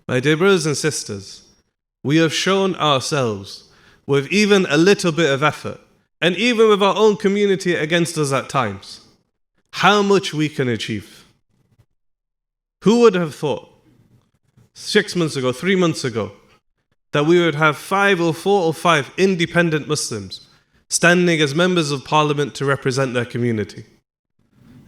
My dear brothers and sisters, we have shown ourselves with even a little bit of effort, and even with our own community against us at times, how much we can achieve. Who would have thought 6 months ago, 3 months ago, that we would have 5 or 4 or 5 independent Muslims standing as members of parliament to represent their community?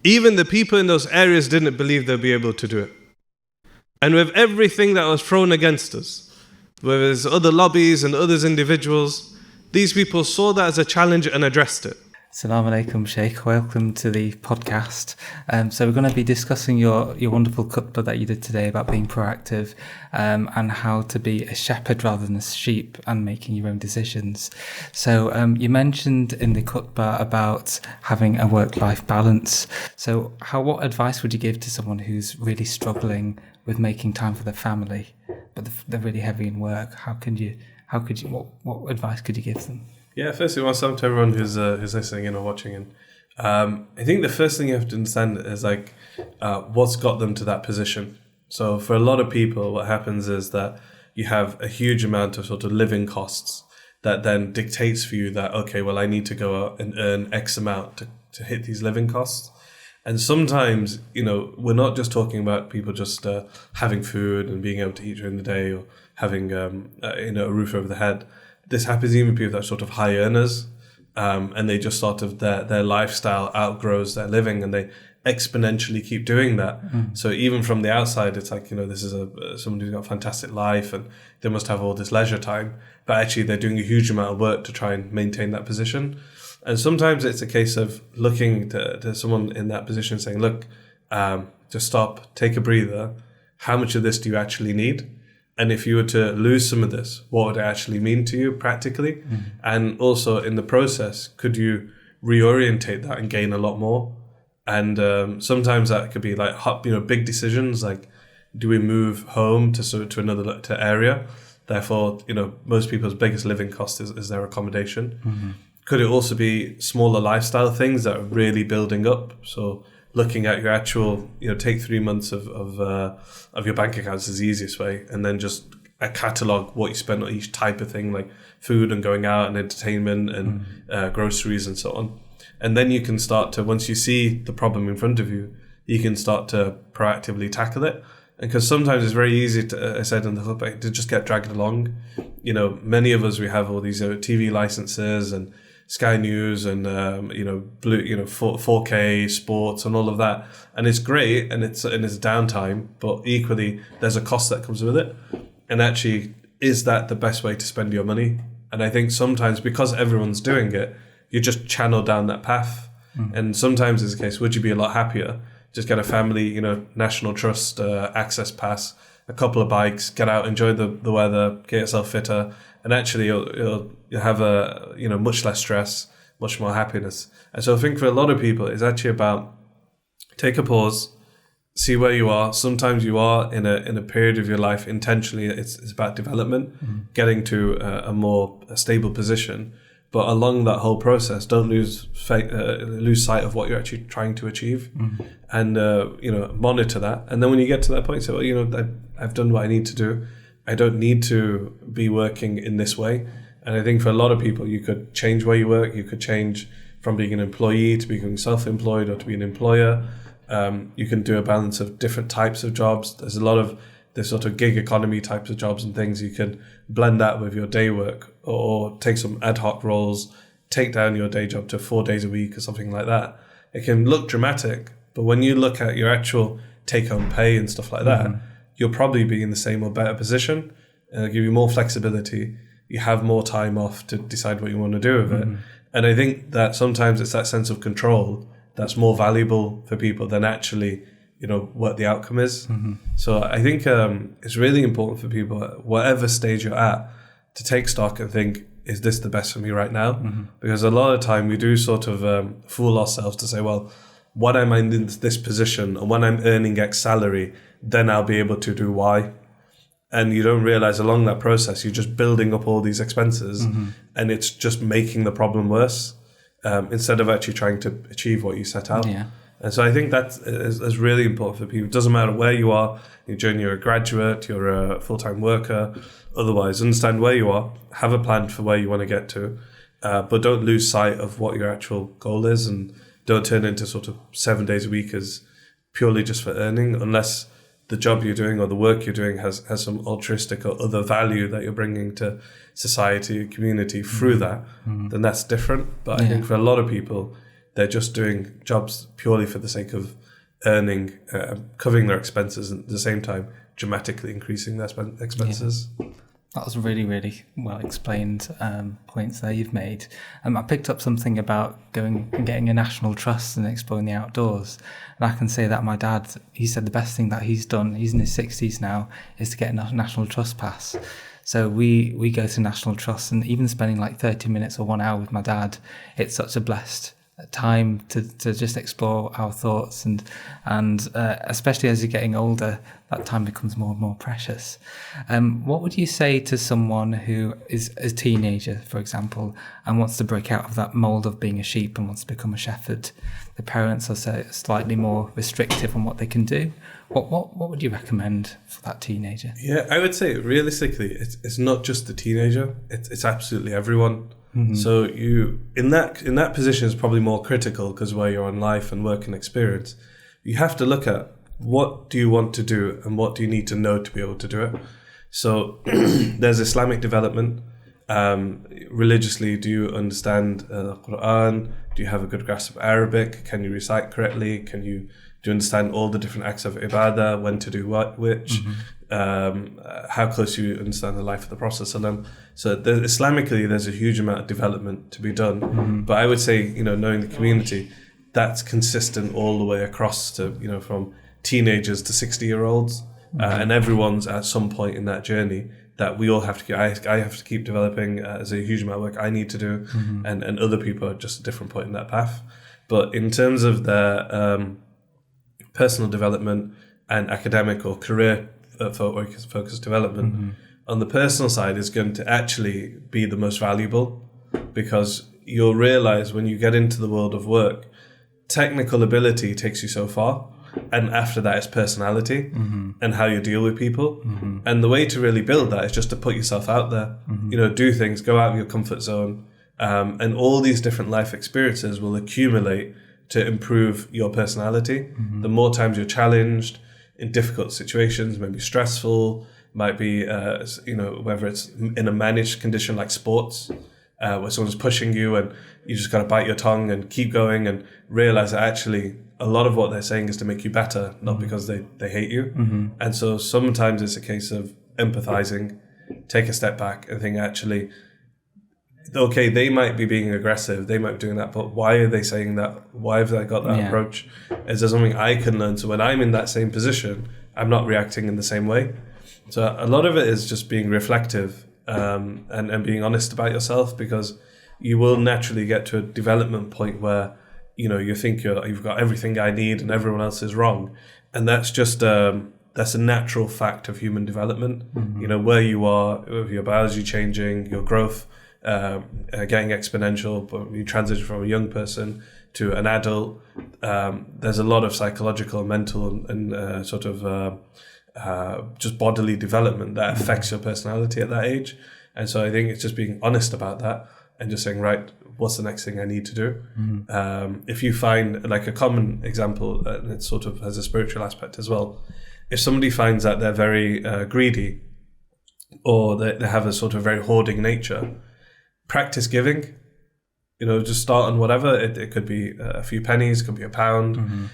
Even the people in those areas didn't believe they'd be able to do it. And with everything that was thrown against us, whether it's other lobbies and others individuals, these people saw that as a challenge and addressed it. Assalamu alaikum, Sheikh. Welcome to the podcast. So we're going to be discussing your wonderful khutbah that you did today about being proactive and how to be a shepherd rather than a sheep and making your own decisions. So you mentioned in the khutbah about having a work-life balance. So what advice would you give to someone who's really struggling with making time for their family, but they're really heavy in work? What advice could you give them? Yeah, firstly, welcome to everyone who's listening in or watching in. I think the first thing you have to understand is what's got them to that position. So for a lot of people, what happens is that you have a huge amount of sort of living costs that then dictates for you that, okay, well, I need to go out and earn X amount to hit these living costs. And sometimes, we're not just talking about people just having food and being able to eat during the day or having a roof over the head. This happens even with people that are sort of high earners, and they just sort of their lifestyle outgrows their living, and they exponentially keep doing that. So even from the outside, it's like, this is someone who's got a fantastic life and they must have all this leisure time, but actually they're doing a huge amount of work to try and maintain that position. And sometimes it's a case of looking to someone in that position and saying, look, just stop, take a breather. How much of this do you actually need? And if you were to lose some of this, what would it actually mean to you practically? And also in the process, could you reorientate that and gain a lot more? And sometimes that could be big decisions, like do we move home to another area? Therefore, most people's biggest living cost is their accommodation. Could it also be smaller lifestyle things that are really building up? So looking at your actual, take 3 months of your bank accounts is the easiest way, and then just a catalogue what you spend on each type of thing, like food and going out and entertainment and groceries and so on. And then you can start to, once you see the problem in front of you, you can start to proactively tackle it. And because sometimes it's very easy to, I said in the khutbah, to just get dragged along. Many of us, we have all these TV licenses and Sky News and 4K sports and all of that, and it's great and it's downtime, but equally there's a cost that comes with it. And actually, is that the best way to spend your money? And I think sometimes because everyone's doing it, you just channel down that path. And sometimes it's a case, would you be a lot happier? Just get a family, National Trust access pass, a couple of bikes, get out, enjoy the weather, get yourself fitter. And actually, you'll have much less stress, much more happiness. And so I think for a lot of people, it's actually about take a pause, see where you are. Sometimes you are in a period of your life intentionally. It's about development, getting to a more stable position. But along that whole process, don't lose sight of what you're actually trying to achieve, and monitor that. And then when you get to that point, say, well, I've done what I need to do. I don't need to be working in this way. And I think for a lot of people, you could change where you work. You could change from being an employee to becoming self-employed or to be an employer. You can do a balance of different types of jobs. There's a lot of this sort of gig economy types of jobs and things. You can blend that with your day work or take some ad hoc roles, take down your day job to 4 days a week or something like that. It can look dramatic, but when you look at your actual take-home pay and stuff like that, you'll probably be in the same or better position. It'll give you more flexibility. You have more time off to decide what you want to do with it. And I think that sometimes it's that sense of control that's more valuable for people than actually, what the outcome is. So I think it's really important for people, whatever stage you're at, to take stock and think, is this the best for me right now? Because a lot of time we do sort of fool ourselves to say, well, when I'm in this position and when I'm earning X salary, then I'll be able to do Y. And you don't realize along that process, you're just building up all these expenses and it's just making the problem worse instead of actually trying to achieve what you set out. And so I think that is really important for people. It doesn't matter where you are, you're a graduate, you're a full-time worker, otherwise, understand where you are, have a plan for where you want to get to, but don't lose sight of what your actual goal is, and don't turn into sort of 7 days a week as purely just for earning, unless the job you're doing or the work you're doing has some altruistic or other value that you're bringing to society, community through that, then that's different. But I think for a lot of people, they're just doing jobs purely for the sake of earning, covering their expenses, and at the same time dramatically increasing their expenses. Yeah. That was really, really well explained points there you've made. I picked up something about going and getting a national trust and exploring the outdoors. And I can say that my dad, he said the best thing that he's done, he's in his 60s now, is to get a national trust pass. So we go to national trust, and even spending like 30 minutes or 1 hour with my dad, it's such a blessed time to just explore our thoughts, and especially as you're getting older, that time becomes more and more precious. What would you say to someone who is a teenager, for example, and wants to break out of that mold of being a sheep and wants to become a shepherd? The parents are slightly more restrictive on what they can do. What would you recommend for that teenager? Yeah, I would say realistically, it's not just the teenager. It's absolutely everyone. Mm-hmm. So you in that position is probably more critical, because where you're on life and work and experience, you have to look at what do you want to do and what do you need to know to be able to do it. So there's Islamic development. Religiously, do you understand the Quran? Do you have a good grasp of Arabic? Can you recite correctly? Do you understand all the different acts of ibadah, when to do which? How close you understand the life of the Prophet ﷺ. So Islamically, there's a huge amount of development to be done. But I would say, knowing the community, that's consistent all the way across to, from teenagers to 60-year-olds. And everyone's at some point in that journey that we all have to keep. I have to keep developing. There's a huge amount of work I need to do, and other people are just a different point in that path. But in terms of their personal development and academic or career focused development, on the personal side is going to actually be the most valuable, because you'll realize when you get into the world of work, technical ability takes you so far, and after that is personality and how you deal with people. And the way to really build that is just to put yourself out there, do things, go out of your comfort zone, and all these different life experiences will accumulate to improve your personality. The more times you're challenged in difficult situations, maybe stressful, might be, whether it's in a managed condition like sports, where someone's pushing you and you just got to bite your tongue and keep going and realize that actually a lot of what they're saying is to make you better, not because they hate you. And so sometimes it's a case of empathizing, take a step back and think, actually, okay, they might be being aggressive, they might be doing that, but why are they saying that? Why have they got that approach? Is there something I can learn? So when I'm in that same position, I'm not reacting in the same way. So a lot of it is just being reflective and being honest about yourself, because you will naturally get to a development point where you think you've got everything I need and everyone else is wrong, and that's just that's a natural fact of human development. Where you are, with your biology changing, your growth getting exponential, but you transition from a young person to an adult. There's a lot of psychological, mental, and sort of just bodily development that affects your personality at that age. And so I think it's just being honest about that and just saying, right, what's the next thing I need to do? If you find, like a common example, and it sort of has a spiritual aspect as well, if somebody finds that they're very greedy, or they have a sort of very hoarding nature, practice giving. Just start on whatever. It could be a few pennies, could be £1.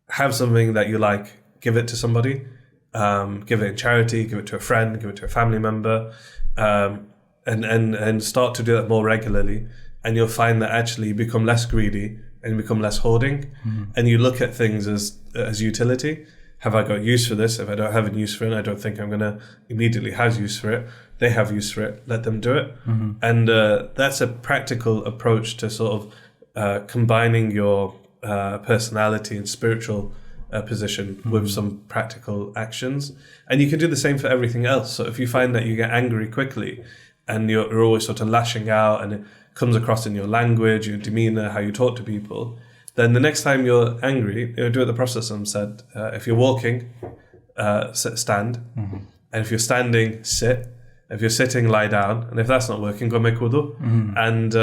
Have something that you like, give it to somebody. Give it in charity, give it to a friend, give it to a family member, and start to do that more regularly. And you'll find that actually you become less greedy and you become less hoarding. And you look at things as utility. Have I got use for this? If I don't have any use for it, I don't think I'm going to immediately have use for it. They have use for it. Let them do it. And that's a practical approach to sort of combining your personality and spiritual position with some practical actions. And you can do the same for everything else. So if you find that you get angry quickly and you're always sort of lashing out and it comes across in your language, your demeanor, how you talk to people, then the next time you're angry, do it the Prophet said, if you're walking, stand. And if you're standing, sit. If you're sitting, lie down. And if that's not working, go make wudu. And,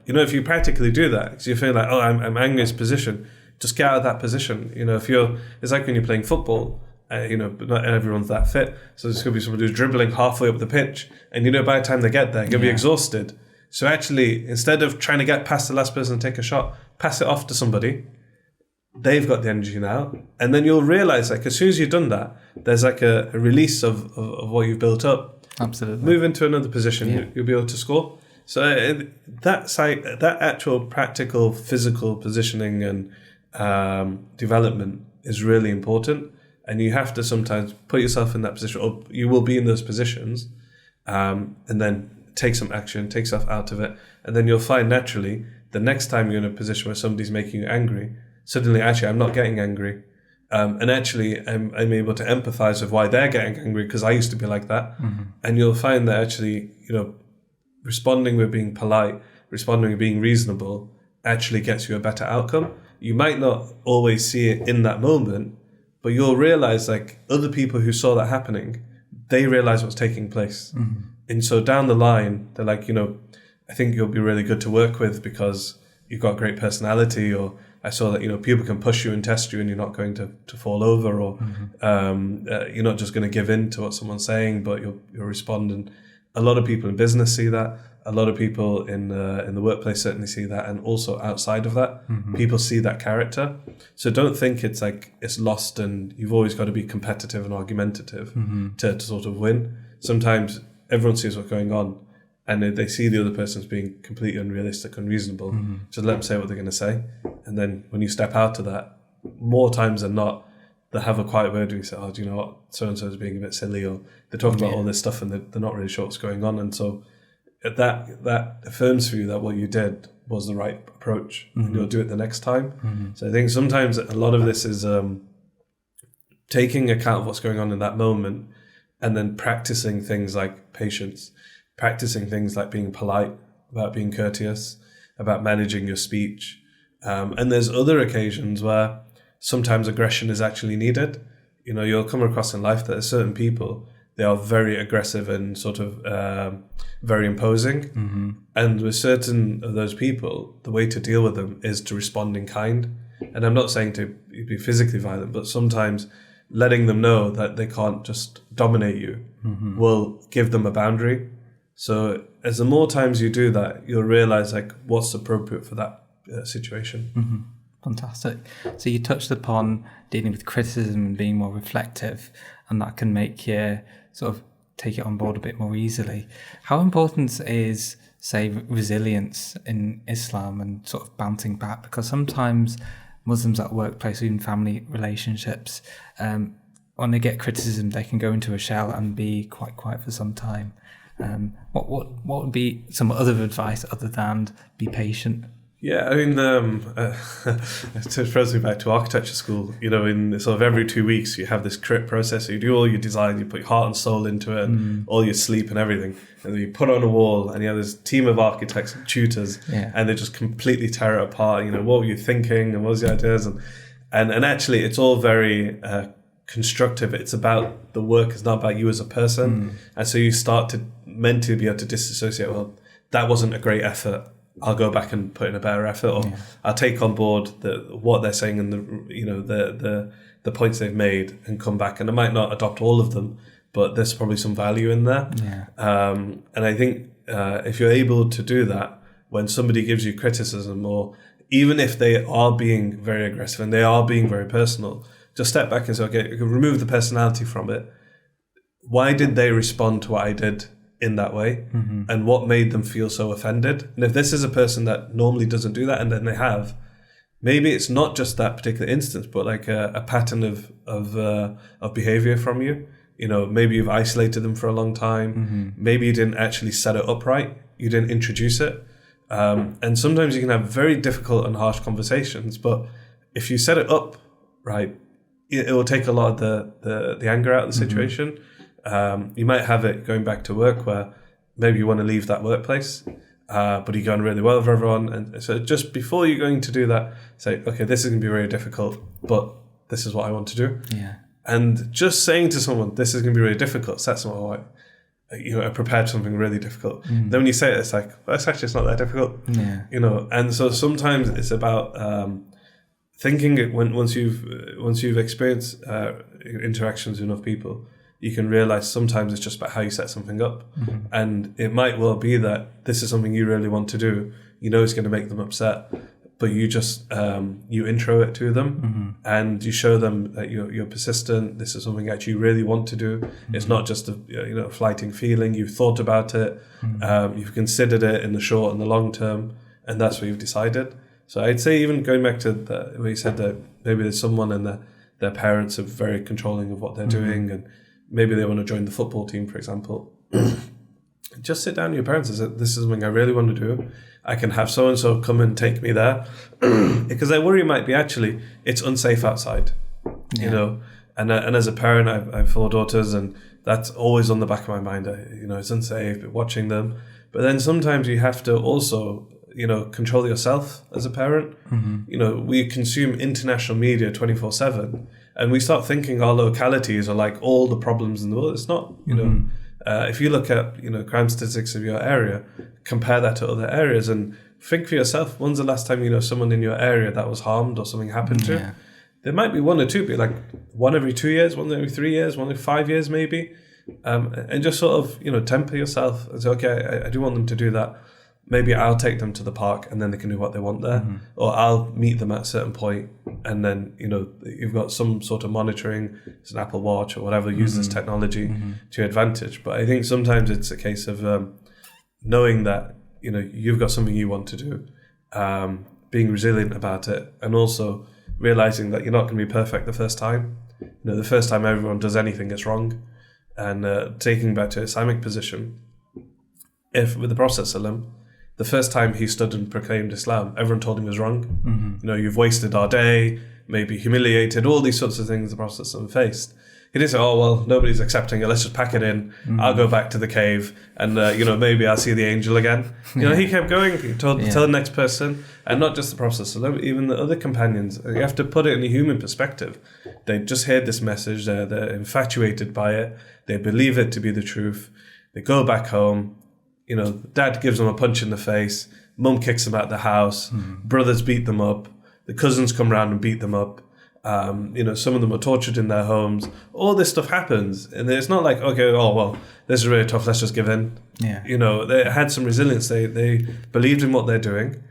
if you practically do that, because you feel like, I'm angry in this position, just get out of that position. It's like when you're playing football, but not everyone's that fit. So there's going to be somebody who's dribbling halfway up the pitch. And, by the time they get there, they're going to be exhausted. So actually, instead of trying to get past the last person and take a shot, pass it off to somebody. They've got the energy now. And then you'll realize, as soon as you've done that, there's a release of what you've built up. Absolutely. Move into another position, you'll be able to score. So that actual practical physical positioning and development is really important. And you have to sometimes put yourself in that position, or you will be in those positions, and then take some action, take yourself out of it. And then you'll find naturally, the next time you're in a position where somebody's making you angry, suddenly, actually, I'm not getting angry. And actually, I'm able to empathize with why they're getting angry, because I used to be like that. And you'll find that actually, responding with being polite, responding with being reasonable, actually gets you a better outcome. You might not always see it in that moment, but you'll realize other people who saw that happening, they realize what's taking place. And so down the line, they're like, I think you'll be really good to work with because you've got great personality, or I saw that, people can push you and test you and you're not going to fall over, or you're not just going to give in to what someone's saying, but you'll respond. And a lot of people in business see that. A lot of people in the workplace certainly see that. And also outside of that, people see that character. So don't think it's it's lost and you've always got to be competitive and argumentative to sort of win. Sometimes everyone sees what's going on, and they see the other person as being completely unrealistic, unreasonable. Just let them say what they're going to say. And then when you step out of that, more times than not, they'll have a quiet word and you say, oh, do you know what? So-and-so is being a bit silly, or they're talking about all this stuff and they're not really sure what's going on. And so that affirms for you that what you did was the right approach, and you'll do it the next time. So I think sometimes a lot of this is taking account of what's going on in that moment, and then practicing things like patience, practicing things like being polite, about being courteous, about managing your speech. And there's other occasions where sometimes aggression is actually needed. You'll come across in life that there are certain people, they are very aggressive and sort of very imposing. And with certain of those people, the way to deal with them is to respond in kind. And I'm not saying to be physically violent, but sometimes letting them know that they can't just dominate you will give them a boundary. So as the more times you do that, you'll realize what's appropriate for that situation. Fantastic. So you touched upon dealing with criticism and being more reflective, and that can make you sort of take it on board a bit more easily. How important is, say, resilience in Islam and sort of bouncing back? Because sometimes Muslims at workplace, even family relationships, when they get criticism, they can go into a shell and be quite quiet for some time. What would be some other advice other than be patient? Yeah, I mean, it throws me back to architecture school. In sort of every 2 weeks, you have this crit process. So you do all your design, you put your heart and soul into it, and all your sleep and everything. And then you put it on a wall, and you have this team of architects and tutors, and they just completely tear it apart. What were you thinking, and what was your ideas? And actually, it's all very constructive. It's about the work. It's not about you as a person. And so you start to mentally be able to disassociate. Well, that wasn't a great effort. I'll go back and put in a better effort, or I'll take on board what they're saying and the points they've made, and come back. And I might not adopt all of them, but there's probably some value in there. And I think if you're able to do that, when somebody gives you criticism, or even if they are being very aggressive and they are being very personal, just step back and say, okay, remove the personality from it. Why did they respond to what I did in that way? And what made them feel so offended? And if this is a person that normally doesn't do that, and then they have, maybe it's not just that particular instance, but a pattern of behavior from you. Maybe you've isolated them for a long time. Maybe you didn't actually set it up right. You didn't introduce it. And sometimes you can have very difficult and harsh conversations, but if you set it up right, it will take a lot of the anger out of the situation. You might have it going back to work where maybe you want to leave that workplace, but you're going really well with everyone. And so just before you're going to do that, say, okay, this is going to be really difficult, but this is what I want to do. Yeah. And just saying to someone, this is going to be really difficult, sets them all right. I prepared something really difficult. Then when you say it, it's like, well, it's not that difficult. Yeah. And so sometimes it's about thinking it once you've experienced interactions with enough people, you can realize sometimes it's just about how you set something up. And it might well be that this is something you really want to do. It's going to make them upset, but you just you intro it to them and you show them that you're persistent. This is something that you really want to do. It's not just a flighting feeling. You've thought about it. You've considered it in the short and the long term, and that's what you've decided. So I'd say, even going back to where you said that maybe there's someone and their parents are very controlling of what they're doing, and maybe they want to join the football team, for example. Just sit down with your parents and say, this is something I really want to do. I can have so-and-so come and take me there. Because their worry might be, actually, it's unsafe outside, And as a parent, I have 4 daughters, and that's always on the back of my mind. It's unsafe, but watching them. But then sometimes you have to also, control yourself as a parent. We consume international media 24/7, and we start thinking our localities are like all the problems in the world. It's not, if you look at, crime statistics of your area, compare that to other areas and think for yourself, when's the last time, someone in your area that was harmed or something happened to? There might be 1 or 2, but like one every 2 years, one every 3 years, one every 5 years maybe. And just sort of, temper yourself and say, okay, I do want them to do that. Maybe I'll take them to the park and then they can do what they want there. Or I'll meet them at a certain point, and then, you've got some sort of monitoring, it's an Apple Watch or whatever, use this technology to your advantage. But I think sometimes it's a case of knowing that, you've got something you want to do, being resilient about it, and also realizing that you're not going to be perfect the first time. The first time everyone does anything, it's wrong. And taking back to Islamic position, if with the Prophet ﷺ, the first time he stood and proclaimed Islam, everyone told him he was wrong. You've wasted our day, maybe humiliated, all these sorts of things the Prophet ﷺ faced. He didn't say, oh, well, nobody's accepting it, let's just pack it in. I'll go back to the cave and, maybe I'll see the angel again. He kept going, he told the next person, and not just the Prophet ﷺ, even the other companions. You have to put it in a human perspective. They just heard this message, they're infatuated by it, they believe it to be the truth. They go back home, dad gives them a punch in the face, mum kicks them out the house, brothers beat them up, the cousins come around and beat them up. Some of them are tortured in their homes. All this stuff happens, and it's not like, okay, oh well, this is really tough, let's just give in. They had some resilience. They believed in what they're doing.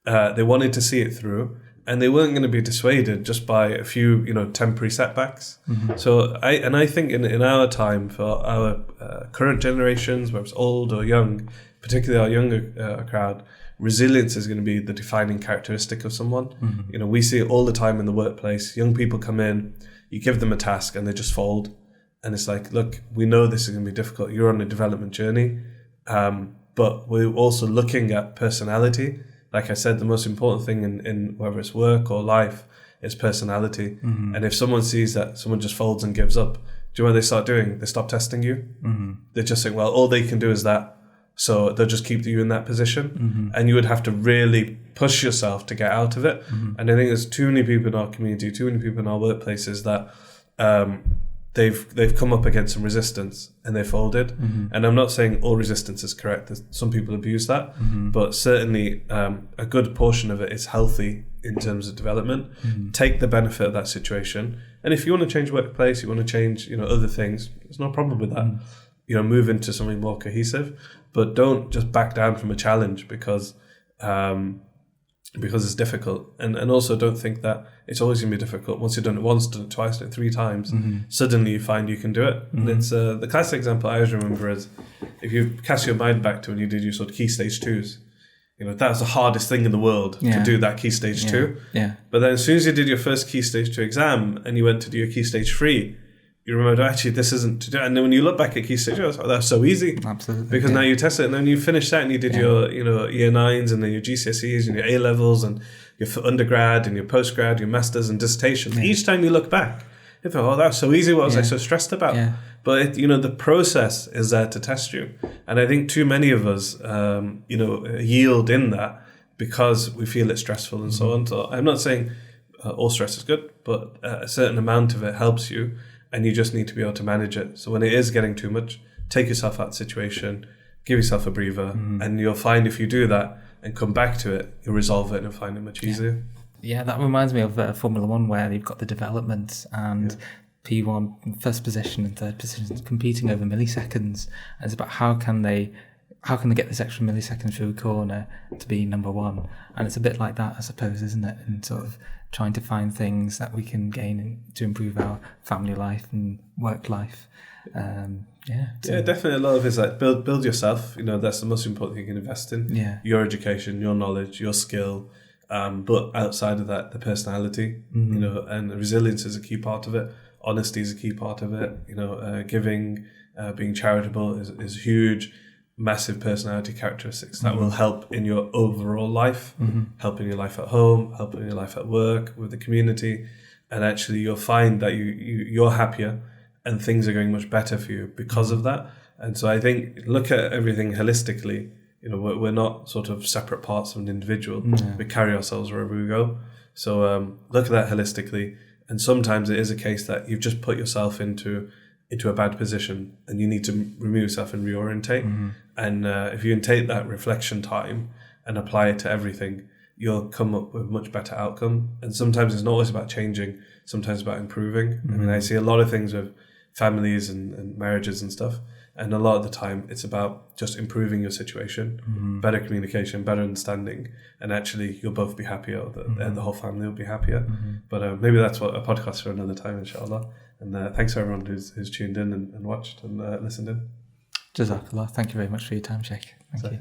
They wanted to see it through, and they weren't going to be dissuaded just by a few temporary setbacks. So I think in our time, for our current generations, whether it's old or young, particularly our younger crowd, resilience is going to be the defining characteristic of someone. We see it all the time in the workplace. Young people come in, you give them a task and they just fold. And it's like, look, we know this is going to be difficult. You're on a development journey. But we're also looking at personality. Like I said, the most important thing in whether it's work or life is personality. And if someone sees that someone just folds and gives up, do you know what they start doing? They stop testing you. They just think, well, all they can do is that. So they'll just keep you in that position, and you would have to really push yourself to get out of it. And I think there's too many people in our community, too many people in our workplaces that they've come up against some resistance and they folded. And I'm not saying all resistance is correct. There's, some people abuse that, but certainly a good portion of it is healthy in terms of development. Take the benefit of that situation, and if you want to change workplace, you want to change other things, there's no problem with that. Move into something more cohesive, but don't just back down from a challenge because it's difficult. And also don't think that it's always going to be difficult. Once you've done it once, done it twice, done it 3 times, suddenly you find you can do it. And it's the classic example I always remember is, if you cast your mind back to when you did your sort of key stage 2s, that was the hardest thing in the world to do that key stage 2. But then as soon as you did your first key stage 2 exam and you went to do your key stage 3, you remember, actually, this isn't to do. And then when you look back at key stage, oh, that's so easy. Absolutely. Because now you test it, and then you finish that, and you did your, year 9s, and then your GCSEs, and your A levels, and your undergrad, and your postgrad, your masters, and dissertations. Each time you look back, If that's so easy, what was I so stressed about? Yeah. But the process is there to test you, and I think too many of us, yield in that because we feel it's stressful and so on. So I'm not saying all stress is good, but a certain amount of it helps you, and you just need to be able to manage it. So when it is getting too much, take yourself out of the situation, give yourself a breather, and you'll find if you do that and come back to it, you'll resolve it and find it much easier. Yeah, that reminds me of Formula One, where you've got the development and P1 first position and third position competing over milliseconds. And it's about how can they get this extra millisecond through a corner to be number one. And it's a bit like that, I suppose, isn't it? And sort of trying to find things that we can gain to improve our family life and work life. Definitely. A lot of it is like build yourself. That's the most important thing you can invest in. Yeah. Your education, your knowledge, your skill. But outside of that, the personality, and resilience is a key part of it. Honesty is a key part of it. Giving, being charitable is huge, massive personality characteristics that will help in your overall life, help in your life at home, help in your life at work, with the community. And actually you'll find that you're happier and things are going much better for you because of that. And so I think look at everything holistically. We're not sort of separate parts of an individual. We carry ourselves wherever we go. So look at that holistically. And sometimes it is a case that you've just put yourself into a bad position and you need to remove yourself and reorientate. And if you can take that reflection time and apply it to everything, you'll come up with a much better outcome. And sometimes it's not always about changing, sometimes it's about improving. I mean, I see a lot of things with families and marriages and stuff. And a lot of the time, it's about just improving your situation, better communication, better understanding, and actually you'll both be happier, and the whole family will be happier. But maybe that's what a podcast for another time, inshallah. And thanks to everyone who's tuned in and watched and listened in. Jazakallah. Thank you very much for your time, Sheikh. Thank you.